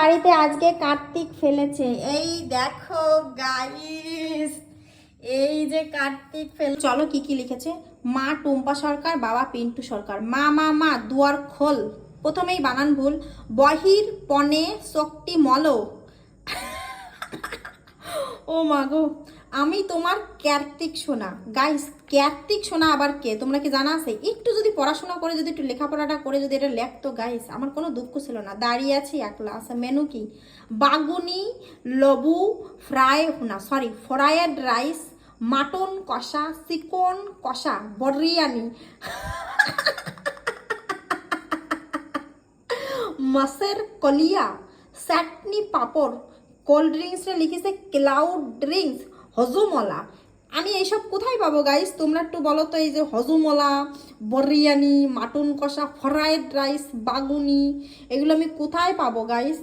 বাড়িতে আজকে কার্তিক ফেলেছে। এই দেখো গাইস, এই যে কার্তিক ফেল। চলো কি কি লিখেছে। মা টুম্পা সরকার, বাবা পিন্টু সরকার। মা মা মা দুয়ার খোল। প্রথমেই বানান ভুল। বহির পনে শক্তি মল। ও মা গো, আমি তোমার কার্তিক সোনা। গাইস, কার্তিক সোনা আবার কে তোমরা কি জানা আছে? একটু যদি পড়াশোনা করে, যদি একটু লেখাপড়াটা করে যদি এটা লেখতো গাইস, আমার কোনো দুঃখ ছিল না। দাঁড়িয়ে আছি একলা। আছে মেনু কি? বাগুনি, লবু ফ্রাই, না সরি, ফ্রায়েড রাইস, মাটন কষা, চিকন কষা, বিরিয়ানি, মাছের কলিয়া, চাটনি পাপড়, কোল্ড ড্রিঙ্কসটা লিখেছে ক্লাউড ড্রিঙ্কস, হজমলা। আমি এইসব কোথায় পাবো গাইস? তোমরা একটু বলো তো। এই যে হজমলা, বিরিয়ানি, মাটন কষা, ফ্রাইড রাইস, বাগুনি, এগুলো আমি কোথায় পাবো গাইস?